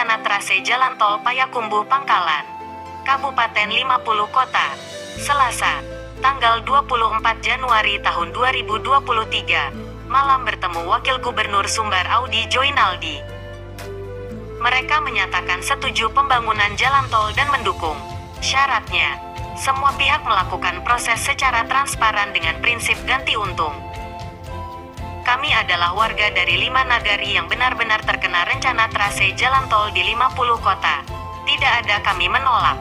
rencana trase Jalan Tol Payakumbuh Pangkalan, Kabupaten 50 Kota, Selasa, tanggal 24 Januari tahun 2023, malam bertemu Wakil Gubernur Sumbar Audi Joinaldi. Mereka menyatakan setuju pembangunan jalan tol dan mendukung. Syaratnya, semua pihak melakukan proses secara transparan dengan prinsip ganti untung. Kami adalah warga dari 5 nagari yang benar-benar terkena rencana trase jalan tol di 50 kota. Tidak ada kami menolak.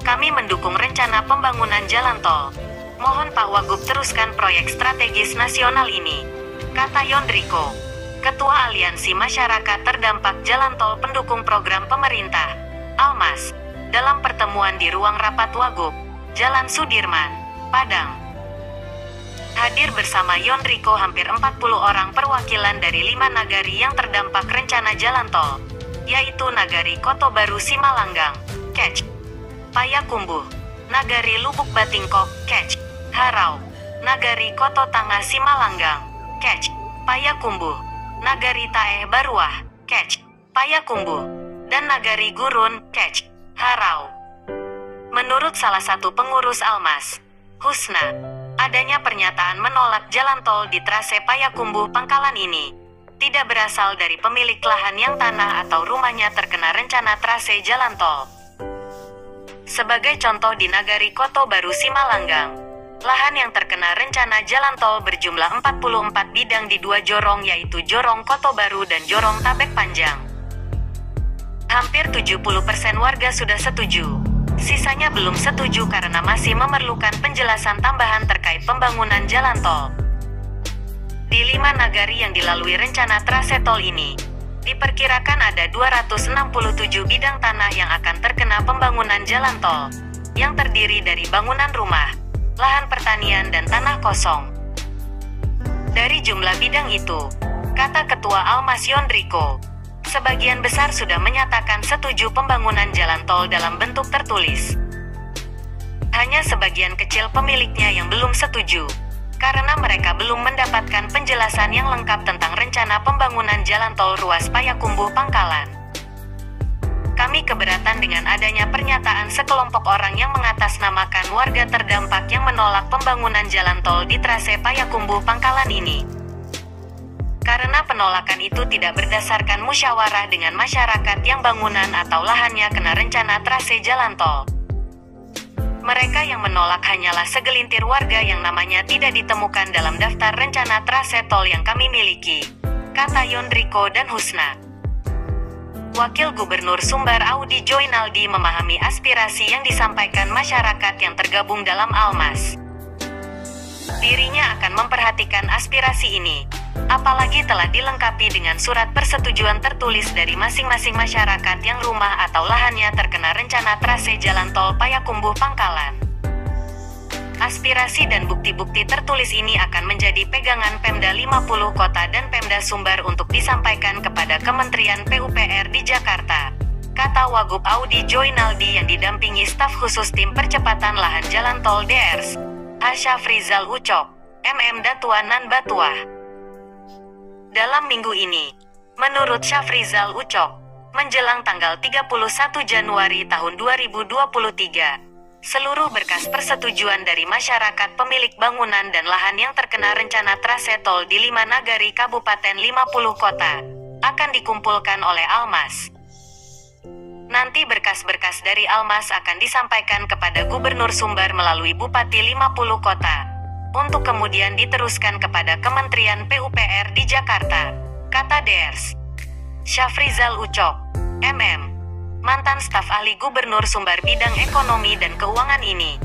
Kami mendukung rencana pembangunan jalan tol. Mohon Pak Wagub teruskan proyek strategis nasional ini, kata Yondriko, Ketua Aliansi Masyarakat Terdampak Jalan Tol pendukung program pemerintah, Almas, dalam pertemuan di ruang rapat Wagub, Jalan Sudirman, Padang. Hadir bersama Yondriko hampir 40 orang perwakilan dari 5 nagari yang terdampak rencana jalan tol, yaitu Nagari Kotobaru Simalanggang, Kec, Payakumbuh, Nagari Lubuk Batingkok, Kec, Harau, Nagari Koto Tangah Simalanggang, Kec, Payakumbuh, Nagari Taeh Baruah, Kec, Payakumbuh, dan Nagari Gurun, Kec, Harau. Menurut salah satu pengurus Almas, Husna, adanya pernyataan menolak jalan tol di trase Payakumbuh Pangkalan ini tidak berasal dari pemilik lahan yang tanah atau rumahnya terkena rencana trase jalan tol. Sebagai contoh di Nagari Kotobaru Simalanggang, lahan yang terkena rencana jalan tol berjumlah 44 bidang di 2 jorong, yaitu Jorong Kotobaru dan Jorong Tabek Panjang. Hampir 70% warga sudah setuju. Sisanya belum setuju karena masih memerlukan penjelasan tambahan terkait pembangunan jalan tol. Di 5 nagari yang dilalui rencana trase tol ini, diperkirakan ada 267 bidang tanah yang akan terkena pembangunan jalan tol, yang terdiri dari bangunan rumah, lahan pertanian dan tanah kosong. Dari jumlah bidang itu, kata Ketua Almas Yondriko, sebagian besar sudah menyatakan setuju pembangunan jalan tol dalam bentuk tertulis. Hanya sebagian kecil pemiliknya yang belum setuju, karena mereka belum mendapatkan penjelasan yang lengkap tentang rencana pembangunan jalan tol ruas Payakumbuh Pangkalan. Kami keberatan dengan adanya pernyataan sekelompok orang yang mengatasnamakan warga terdampak yang menolak pembangunan jalan tol di trase Payakumbuh Pangkalan ini. Karena penolakan itu tidak berdasarkan musyawarah dengan masyarakat yang bangunan atau lahannya kena rencana trase jalan tol. Mereka yang menolak hanyalah segelintir warga yang namanya tidak ditemukan dalam daftar rencana trase tol yang kami miliki, kata Yondriko dan Husna. Wakil Gubernur Sumbar Audi Joinaldi memahami aspirasi yang disampaikan masyarakat yang tergabung dalam Almas. Dirinya akan memperhatikan aspirasi ini, apalagi telah dilengkapi dengan surat persetujuan tertulis dari masing-masing masyarakat yang rumah atau lahannya terkena rencana trase jalan tol Payakumbuh Pangkalan. Aspirasi dan bukti-bukti tertulis ini akan menjadi pegangan Pemda 50 Kota dan Pemda Sumbar untuk disampaikan kepada Kementerian PUPR di Jakarta, kata Wagub Audi Joinaldi yang didampingi staf khusus tim percepatan lahan jalan tol DRS, Syafrizal Ucok, MM Datua Nan Batuah. Dalam minggu ini, menurut Syafrizal Ucok, menjelang tanggal 31 Januari tahun 2023, seluruh berkas persetujuan dari masyarakat pemilik bangunan dan lahan yang terkena rencana trase tol di 5 nagari Kabupaten 50 Kota akan dikumpulkan oleh Almas. Nanti berkas-berkas dari Almas akan disampaikan kepada Gubernur Sumbar melalui Bupati 50 Kota, untuk kemudian diteruskan kepada Kementerian PUPR di Jakarta, kata DRS. Syafrizal Ucok, MM, mantan staf ahli Gubernur Sumbar bidang ekonomi dan keuangan ini